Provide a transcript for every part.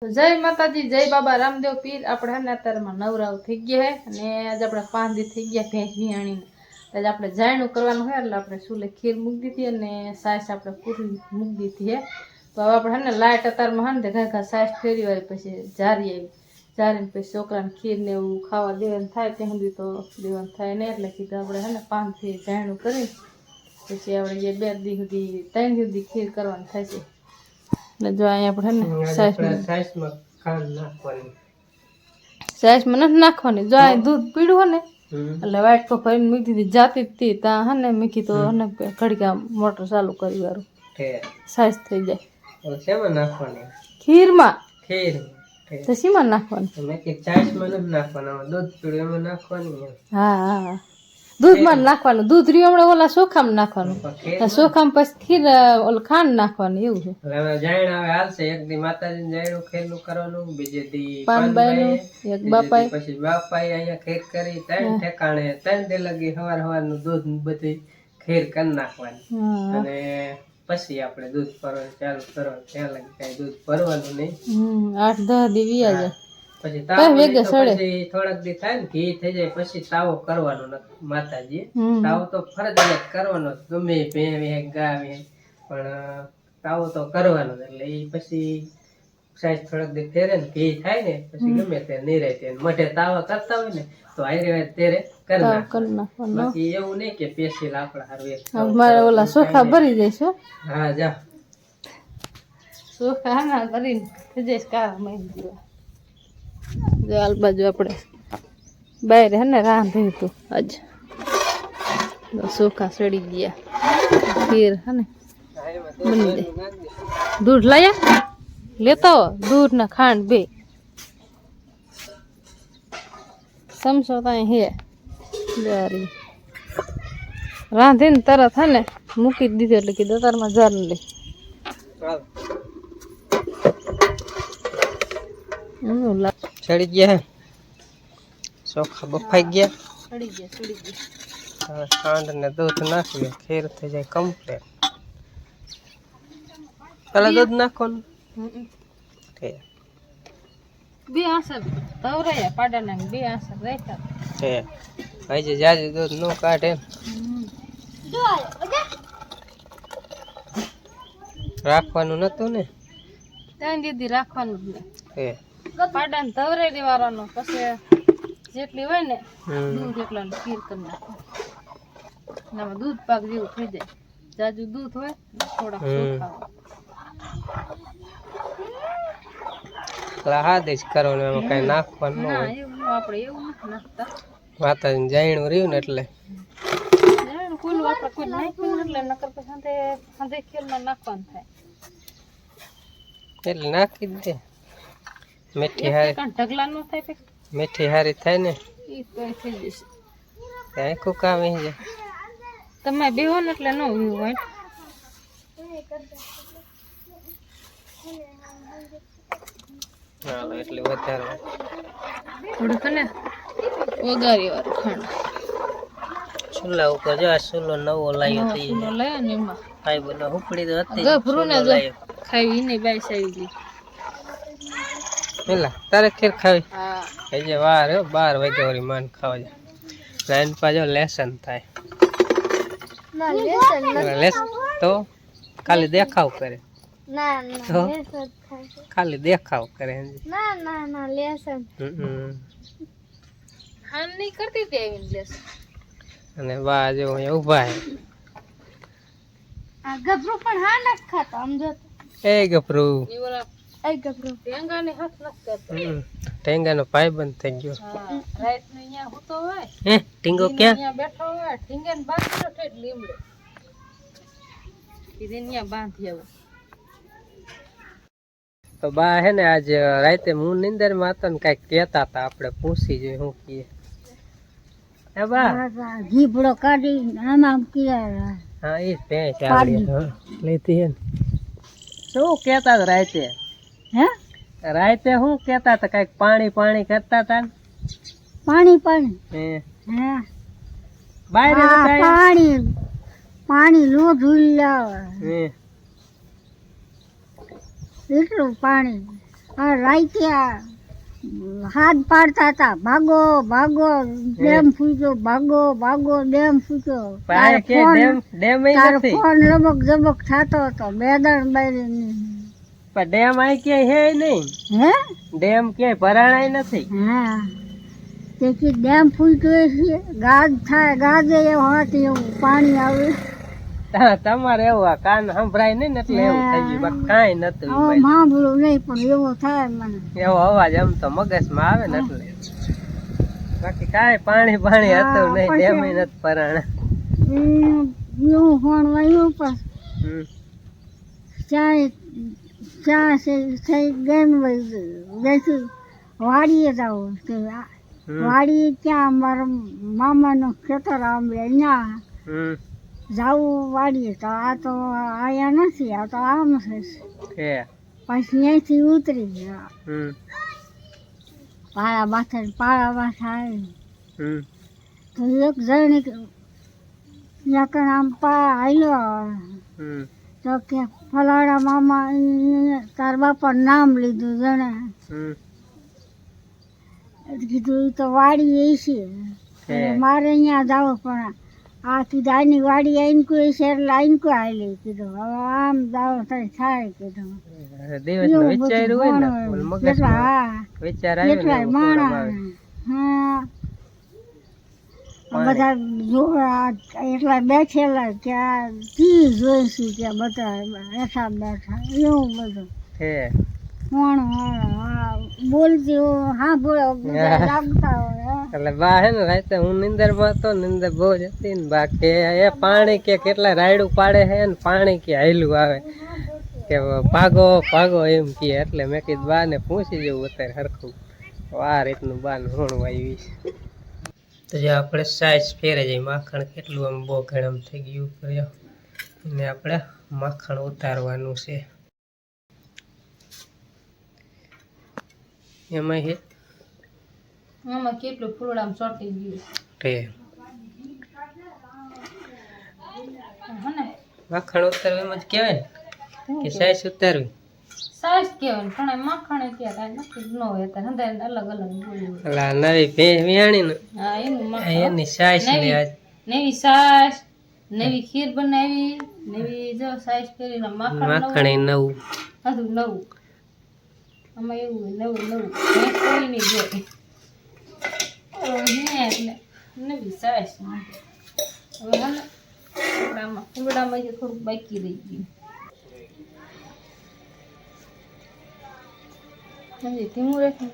જય માતાજી, જય બાબા રામદેવ પીર। આપણે હે ને અત્યારમાં નવરાવ થઈ ગયા હે અને આજે આપણે 5 દી થઈ ગયા ભેંસ વિયાણીને। આજે આપણે જાયણું કરવાનું હોય એટલે આપણે ચૂલે ખીર મૂકી દીધી અને સાસ આપણે પૂરી મૂકી દીધી હે। તો હવે આપણે હે ને લાઈટ અત્યારમાં હે ને ઘા સાસ ફેરી વાળી પછી જારી આવી, જારીને પછી છોકરાને ખીર ને એવું ખાવા દેવાનું થાય ત્યાં સુધી તો દેવાનું થાય ને એટલે કીધું આપણે હે ને 5 દી જાયણું કરી પછી આપણે એ 2 દી સુધી 3 દી સુધી ખીર કરવાની થાય છે। જો અહીંયા આપણે સાઈસમાં ખાંડ નાખવાની, સાઈસમાં નથી નાખવાની। જો આ દૂધ પીડું હોય ને એટલે વાઇટ તો ભરીને મૂકી દીધી જાતી હતી ત્યાં હે ને મૂકી તો હે ને ઘડીક મોટર ચાલુ કરી વાળું સાઈસ થઈ જાય। શેમાં નાખવાની? ખીરમાં। ખીર તો શીમાં નાખવાની? મેં કે સાઈસમાં નથી નાખવાનું, દૂધ પીડું એમાં નાખવાની। હા હા, દૂધમાં નાખવાનું। દૂધ રહ્યું હમણાં ઓલા ચોખામાં નાખવાનું, ચોખામાં પછી ખીર ઓલા ખાંડ નાખવાની એવું છે। હવે જાણ આવે હાલશે, એક દી માતાજીને જાણું ખેરનું કરવાનું, બીજે દી પાનબાઈનું, એક બાપાઈ, પછી બાપાઈ અહીંયા ખેર કરી 3 ઠેકાણે 3 દી લગી સવાર દૂધ બધી ખેર કરી નાખવાની અને પછી આપણે દૂધ ભરવાનું ચાલુ કરવાનું। ત્યાં લગી કઈ દૂધ ભરવાનું નહીં, 8-10 દી વ્યા જાય પછી તાવ પછી થોડાક દી થાય ને ઘી થઈ જાય પછી તાવો કરવાનો નથી માતાજી। તાવો તો ફરજિયાત કરવાનો, ગમે ભેવે ગાવે પણ તાવો તો કરવાનો એટલે એ પછી સાઈઝ થોડાક દી ફેરે ને ઘી થાય ને પછી ગમે તે નિરાય તે મઢે તાવા કરતા હોય ને તો આયરે તેરે કરી નાખવાનું। બાકી એવું નહીં કે પેશિયલ આપણા હારવે મારે ઓલા ચોખા ભરી જઈશ। હા જા ચોખા ના ભરીને થઈ જઈશ કા મહિને જેવા। જો આલ બાજુ આપણે બહાર હે ને રાંધ્યું હતું આજ, ચોખા સડી ગયા, ખીર હે ને બની જાય। દૂધ લાયા લેતા હો, દૂધ ને ખાંડ બે સમસો ત્યાં હે જારી રાંધીને તરત હે ને મૂકી દીધું એટલે કે દતારમાં જાર લે ચડી ગયા ચોખા બફાઈ ગયા, ચડી ગયા। હવે ખાંડ ને દૂધ નાખી ખીર થઈ જાય કમ્પ્લીટ। પેલા દૂધ નાખવાનું બે આસર તવરાયા પાડાના બે આસર રાખ્યા છે ભાઈ જાજુ દૂધ નો કાઢે રાખવાનું નતું ને, ત્યાં દીદી રાખવાનું જ ને હે પાડાને તવરાઈ દેવાનો પછી જેટલી હોય ને દૂધ એટલા ખીર કરી નાખવાનું। દૂધ પાક જેવું થઈ જાય, જાજુ દૂધ હોય થોડાક ચોખા હા દેશ કરવાનું, એમાં કઈ નાખવાનું ના એવું આપણે એવું નથી નાખતા। માતાજીને જાણ્યું રહ્યું ને એટલે કોઈલું આપણે કોઈ નાખ્યું એટલે નકર પછી સાંજે ખીરમાં નાખવાનું થાય એટલે નાખી જ દે। મીઠી હારી ઢગલા નો થાય, મીઠી હારી થાય ને એ તો થઈ જશે। ત્યાં કુકા આવી જાય તમે બેહો ને એટલે ન હોય ચાલો એટલે વધારે થોડુંક ને વઘારી વાળું ખાંડ ચૂલા ઉપર જો આ ચૂલો નવો લાવ્યો તો લઈ ને એમાં ભાઈ બનો ઉપડી તો હતી ગભરું ને ખાવી નહીં બાઈસ આવી ગઈ પેલા તારે ખીર ખાવી? હા એ જે વાર 12 વાગે વાળી માન ખાવા જાય લાઈન પાછો લેસન થાય લેસન તો ખાલી દેખાવ કરે તો ખાલી દેખાવ કરે લેસન હા નહીં કરતી તે લેસન અને બા જો અહીંયા ઊભા હે આ ગભરું પણ હા નથી ખાતો આમ જો એ ગભરું ટેંગાને હાથ નથી કરતો, ટેંગાનો ભાઈબંધ થઈ ગયો। રાત ને અહીંયા હોતો હોય હે ટીંગો ક્યાં અહીંયા બેઠો હોય, ટીંગાને બાંધતો ઠેઠ લીમડે કીધે અહીંયા બાંધી આવું। તો બા હે ને આજ રાતે હું નિંદર માં હતો ને કઈક કેતા હતા, આપણે પૂછી જોઈએ શું કીએ। હે બા જીભડો કાઢી આમ આમ કિયા હા એ ભેંસ આવડી લેતી હે ને શું કેતા હતા રાતે? હે રાતે શું કેતા હતા? કઈક પાણી પાણી કરતા હતા પાણી પાણી હે હે બહાર પાણી પાણી રોજ ઉલ્લાવે હે એટલું પાણી આ રાઈત્યા હાથ પાડતા હતા, ભાગો ભાગો ડેમ ફૂટ્યો, ભાગો ભાગો ડેમ ફૂટ્યો. તારો ફોન લબક જબક થતો હતો, બેદણ બારી. ડેમ આઈ ક્યાંય હે નહીં. હે ડેમ ક્યાંય ભરાણાય નથી. હા તેથી ડેમ ફૂટ્યો છે, ગાજ થાય, ગાજે એવું હાથી એવું પાણી આવે. તમારે એવું આ કાન સંભળાય નહીં ને એટલે એવું થઈ ગયું, બાકી કાંઈ નતું. સાંભળું નહીં પણ એવું થાય મને. એવો અવાજ આમ તો મગજમાં આવે ને એટલે, બાકી કાંઈ પાણી પાણી હતું નહીં, ડેમ નથી ભરાણા. એવું ફોન વાયું પણ ચા થઈ ગેમ જઈશું વાડીએ જવું. વાડીએ ક્યાં મારા મામાનું ખેતર આંબળે ત્યાં જાવું વાડીએ. તો આ તો આયા નથી, આ તો આમ છે. પછી અહીંથી ઉતરી ગયા પાળા માથે આવી. તો એક જણ આમ હાલ્યો તો કે ફલાણા મામા તાર બાપા નામ લીધું જણે. કીધું એ તો વાડી છે, મારે અહીંયા જાવ. પણ આ કીધું આની વાડી આઈને કોઈ છે એટલે આઈને કોઈ હાલી. કીધું હવે આમ જાવ થાય. કીધું કેટલાય માણા. હા બધા જોવા એટલા બેઠેલા કે આ કી જોઈશું કે બધા બેઠા એવું બધું કોણ બોલતી હા બોલો લાગતા હોય. એટલે બા હે ને રાતે હું નિંદર માં હતો, નિંદર બહુ જ હતી ને બાકી એ પાણી કે કેટલા રાયડું પાડે છે ને પાણી કે હાયલું આવે કે ભાગો ભાગો એમ કે. એટલે મેં કીધું બા ને પૂછી જવું અત્યારે હરખું આ રીતનું બા ને હોણું આવી છે. તો જે આપણે સાઈઝ ફેરે જાય માખણ કેટલું આમ બહુ ગરમ થઈ ગયું કર્યો અને આપણે માખણ ઉતારવાનું છે. એમાં હે આમાં કેટલું ફૂલડામાં ચોટી ગયું. માખણ ઉતારવું એમ જ કહેવાય ને કે સાઈઝ ઉતારવી. સાઈઝ કેવાય પણ માખણ અત્યારે નક્કી ન હોય, અત્યારે અલગ અલગ બોલ્યું. અલા નવી ભેંસ વિયાણી ને હા એનું એની સાઈઝ ને નવી સાસ, નવી ખીર બનાવી, નવી જો સાઈઝ કરીને માખણ નવું હતું નવું. આમાં એવું નવું ભેંસ કોઈ નહીં જોઈ એટલે નવી સાઈઝ. હવે હાલ ફૂલડામાં થોડુંક બાકી રહી ગયું. ધીમું રાખે.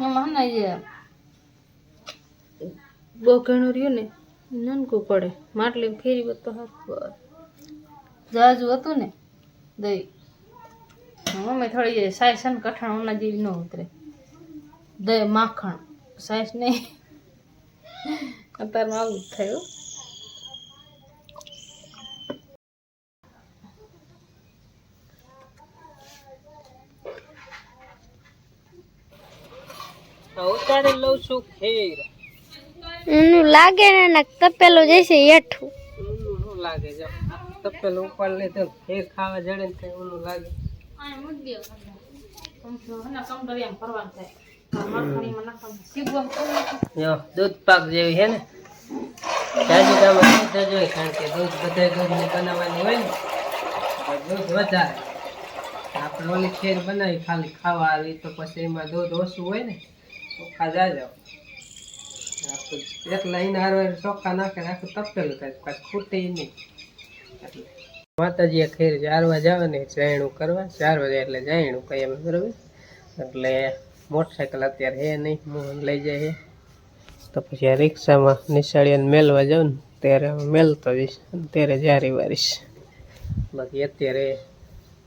આમાં ને જે બહુ ઘણું રહ્યું ને નાનકું પડે, માટલી ફેરી હોત તો હાથ જાજુ હતું ને દહીં. મમ્મી થોડી સાઈઝ ને કઠણ ઓના જેવી ન ઉતરે. દહીં માખણ સાઈઝ નહીં અત્યારમાં આવું જ થયું. ઉતારી લઉં છું ખીર. એનું લાગે ને તપેલું જશે હેઠું. ઊનું લાગે જો તપેલું ઉપર લે તો ખીર ખાવા જડે ને તે ઊનું લાગે. દૂધ પાક જેવી હે ને જાજુ કામ દૂધ જોઈએ, કારણ કે દૂધ બધા દૂધ ને બનાવવાની હોય ને દૂધ વધારે. આપણે ઓલી ખીર બનાવી ખાલી ખાવા આવી તો પછી એમાં દૂધ ઓછું હોય ને ચોખ્ખા જાજો. એકલા એના હારે ચોખ્ખા નાખે આખું તપેલું થાય, કાંઈ ખૂટે નહીં. એટલે માતાજીએ ખીર ચારવા જાવે ને જાયણું કરવા, 4 વાગે એટલે જાયણું કહીએ અમે બરાબર. એટલે મોટરસાઇકલ અત્યારે હે નહીં, મોહન લઈ જાય તો પછી આ રિક્ષામાં નિશાળીને મેલવા જાઉં ને ત્યારે મેલતો જઈશ, ત્યારે જારી વારીશ. બાકી અત્યારે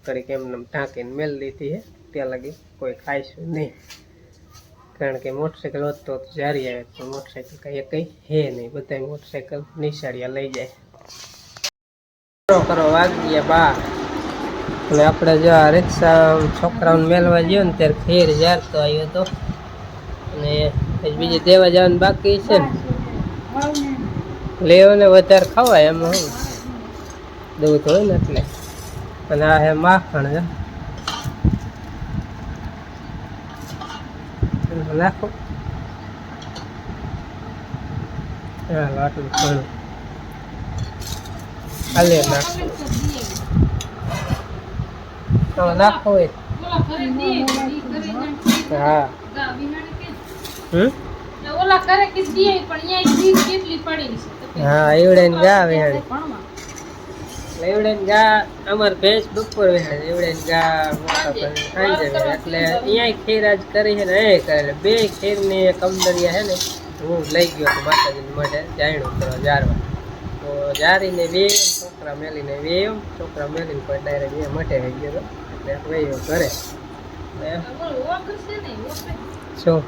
ઘડીક એમને ઢાંકીને મેલ દીધી હે, ત્યાં લગી કોઈ ખાઈશું નહીં. કારણ કે મોટરસાઇકલ હોત તો જારી આવે, પણ મોટરસાઇકલ કઈ હે નહીં, બધા મોટરસાઇકલ નિશાળિયા લઈ જાય. કરો વાગી ગયા 12. એટલે આપણે જો આ રિક્ષા છોકરાઓને મેળવા ગયો ને ત્યારે ખીર જારતો આવ્યો હતો, અને બીજે દેવા જવાનું બાકી છે ને લેવો ને વધારે ખવાય એમાં શું દૂધ હોય ને એટલે. અને આ હે માખણ છે નાખો. હા આટલું ઘણું હાલે નાખો. નાખો હોય હા. ઓલા કરે કે દીએ પણ અહીંયા કેટલી પડી છે. હા એવડે ને ગા વેહાણી એવડે ને ગા અમાર ભેંસ બપોર વેહાણી એવડે ને ગા મોટા કરી સાંજે વેહાણી. એટલે અહીંયા ખીર આજ કરી છે ને એ કરે બે ખીર ની કમદરિયા છે ને હું લઈ ગયો હતો માતાજી માટે જાણ્યું કરવા જારવા. તો જારીને બે છોકરા મેલીને બે છોકરા મેલીને પણ ડાયરેક્ટ બે મટે આવી ગયો હતો એટલે વયો કરે શું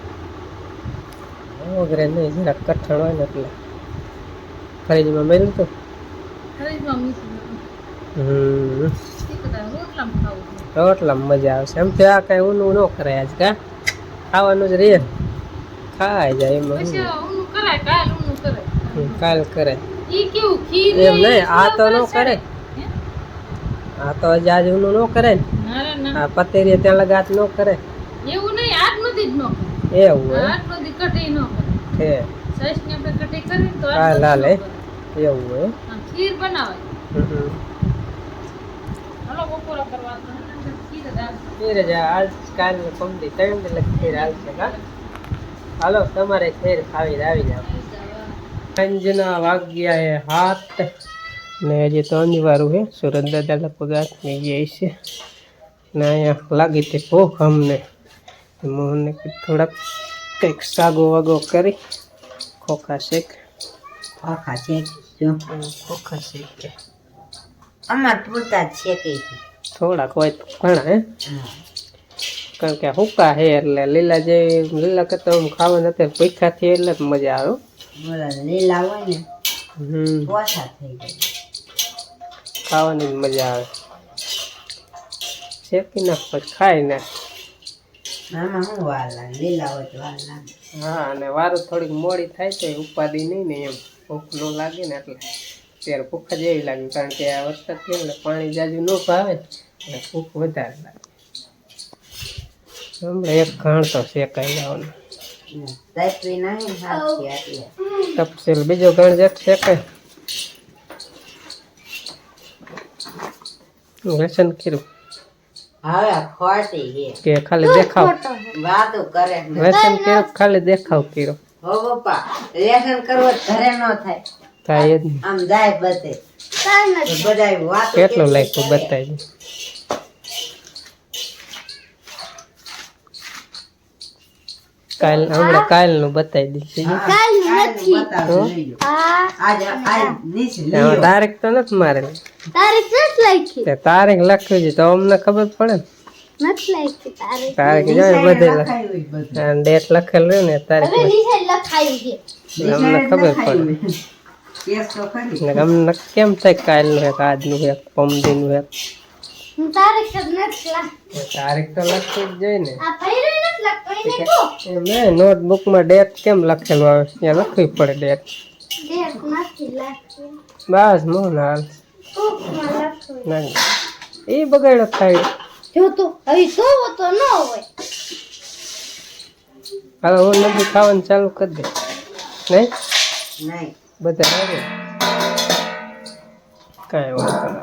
વગેરે નહીં જરાક કઠણ હોય ને એટલે ફરીજમાં મેલું તો રોટલામાં મજા આવશે. એમ તો આ કઈ ઊનું ન કરે આજ કા ખાવાનું જ રે ખાઈ જાય એમાં કાલ કરે એમ નહીં. આ તો ન કરે આ તો હજી આજ ઊનું ન કરે ને આ પતેરી ત્યાં લગાત ન કરે એવું નહીં. આજ નથી જ નો એવું હોય આજ નથી કટી નો છે સસ ને આપણે કટી કરી તો હા લાલે એવું હોય ખીર બનાવાય. હાલો બપોરા કરવા તો ખીર દાળ ખીર જ આજ કાલ કમદી 3 દિવસ ખીર હાલશે કા. હાલો તમારે ખીર ખાવી આવી જાવ. સાંજના વાગ્યા 7 ને હજી તો અનિવાર્યું હે સુરત દાદા લગભગ આથમી ગયા છે ને અહીંયા લાગી તે ભૂખ અમને. મોહનને થોડાક કંઈક સાગો વાગો કરી ખોખા શેક ખોખા શેક કે અમાર પૂરતા જ શેકે થોડાક હોય તો ઘણા હે કારણ કે હુકા હે એટલે લીલા જે લીલા કરતા આમ ખાવાનું અત્યારે ભૂખ્યા થી એટલે જ મજા આવે. બોલા લીલા હોય ને ઓછા થઈ જાય ખાવાની જ મજા આવે. શેકી નાખ પછી ખાઈ નાખ. આમાં શું વાર લાગે લીલા હોય તો વાર લાગે. હા અને વારું થોડીક મોડી થાય તો ઉપાધિ નહીં ને એમ ભૂખ ન લાગે ને એટલે ત્યારે ભૂખ જ એવી લાગે કારણ કે આ વરસાદ થયો એટલે પાણી જાજુ ન ભાવે એટલે ભૂખ વધારે લાગે. હમણાં એક ઘણ તો શેકાઈ જવાનું તાપી નહીં હાથી આટલે તપસેલ બીજો ઘણ જ શેકાય વ્યસન કર્યું હવે ખોટી કે ખાલી દેખાવ વાતો કરે વ્યસન કર્યું ખાલી દેખાવ કર્યો હો પપ્પા લેસન કરવો ઘરે ન થાય થાય જ આમ જાય બધે બધા વાતો કેટલું લાગ્યું બતાવી દે. કાલ હમણાં કાલનું બતાવી દીધું. તારીખ તો નથી મારેલી. તારીખ લખવી છે તો અમને ખબર પડે ને. તારીખ જોઈએ બધે ડેટ લખેલ રહ્યું ને તારીખ અમને ખબર પડે. અમને કેમ થાય કાલનું એક આજનું એક પમદીનું એક તારીખ તો લખવી જ જોઈએ ને. નોટબુકમાં ડેટ કેમ લખેલું આવે ત્યાં લખવી પડે ડેટ. બસ મોહન હાલ એ બગાડો થાય હવે હું નથી ખાવાનું ચાલુ કરી દે નહીં બધા કાંઈ વાંધો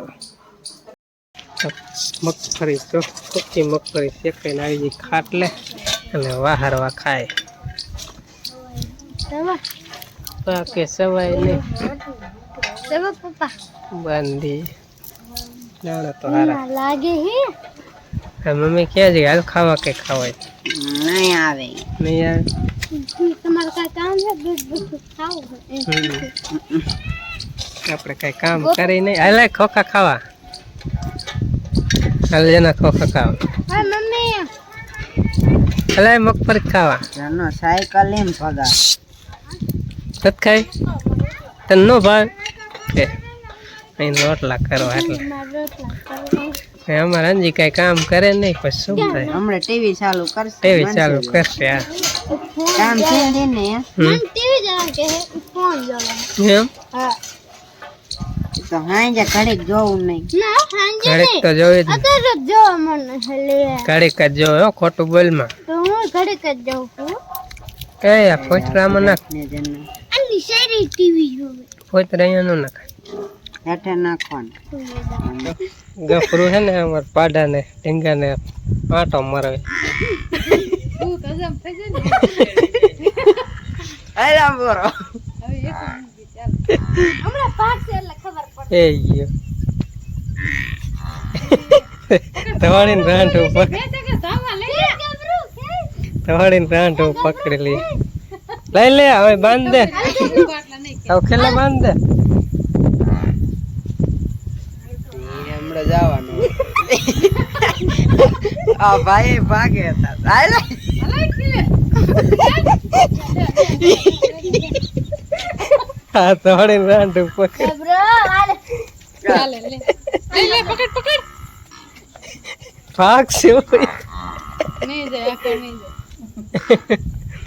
મગફળી તો ખોટી મગફળી શેકાઈને આવી જાય ખાટલે અને વાહારવા ખાય પાકે સવાય નહીં બાંધી જાણે તો હારા લાગે હે હા મમ્મી ક્યાં છે હાલ ખાવા કે ખાવાય નહીં આવે નહીં આવે તમારે કાંઈ કામ છે દૂધ ખાવું આપણે કઈ કામ કરી નહીં હાલ ખોખા ખાવા હાલ જેના ખોખા ખાવા મમ્મી હાલ મગફળી ખાવા એનો સાયકલ એમ પગાર તત ખાય તને નો ભાવ કે અહીં રોટલા કરવા એટલે અમારે અંજી કઈ કામ કરે નહીં પછી શું થાય હમણાં ટીવી ચાલુ કરશે ટીવી ચાલુ કરશે આ કામ છે ને એમ તો હાંજે ઘડીક જોવું નહીં ઘડીક તો જોઈ જ ઘડીક જ જોવે હો ખોટું બોલમાં કઈ આ ફોતરામાં નાખ ને જને ફોતરા અહીંયા નો નાખ હેઠે નાખવાનું ગફરું છે ને અમાર પાડા ને ઢીંગા ને આટો મરવે અલા બોરો એ ગયો ધવાડીને રાંઢું પકડી લઈ લઈ લે હવે બાંધ દે હવે ખેલા બાંધ દે હમણાં જવાનું આ ભાઈ ભાગે હતા હાલે હા ધવાડીને રાંઢું પકડી ભાગ છે નહીં જાય આખો નહીં જાય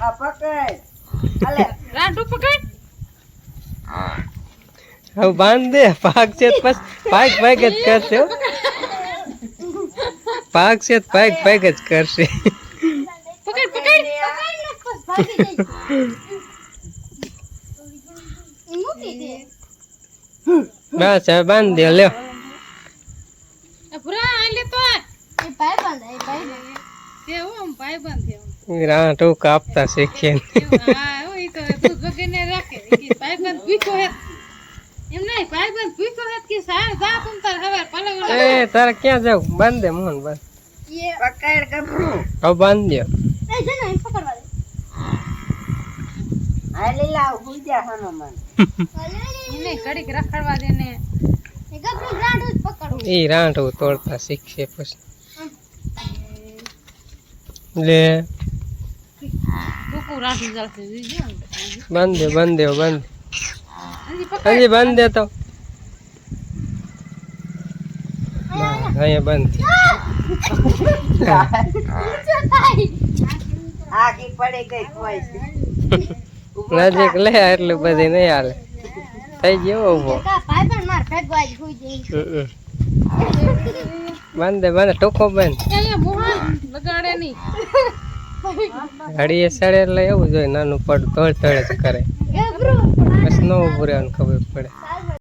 આ પકડ હાલે રાંઢું પકડ હવે બાંધ દે ભાગ છે બસ ભાગ ભાગ જ કરશે હો. ભાગ છે ભાગ જ કરશે પકડ બસ હવે બાંધ દે લ્યો પૂરા આલે તો તે હું ભાઈબંધ થયો રાંઢું કાપતા શીખીએ હા ઈ તો તું વગેને રાખે કે ભાઈબંધ પૂછો હે એમ નહીં ભાઈબંધ પૂછો હે કે સાર જા તું તાર હવે પાલે એ તારે ક્યાં જાવ બાંધ દે મોહન બસ પકડ ગભરું હવે બાંધ દે હાલે લાવ ગુજા હનુમાન એને ઘડીક રખડવા દે ને ઈ રાંઢું તોડતા શીખશે પછી લે ટૂંકું રાંધું ચાલશે જોજો બાંધ દે હજી પકડ હજી બાંધ દે તો અહીંયા બંધ આખી પડી ગઈ કોઈ નજીક લે એટલું બધી નહીં હાલે થઈ ગયો ઉભો બાંધ દે ટોકો બંધ અહીંયા મોહન લગાડે નહીં ઘડીએ સડે એટલે એવું જોઈએ નાનું પડ તોડ જ કરે બસ ન ઉભું રહેવાનું ખબર પડે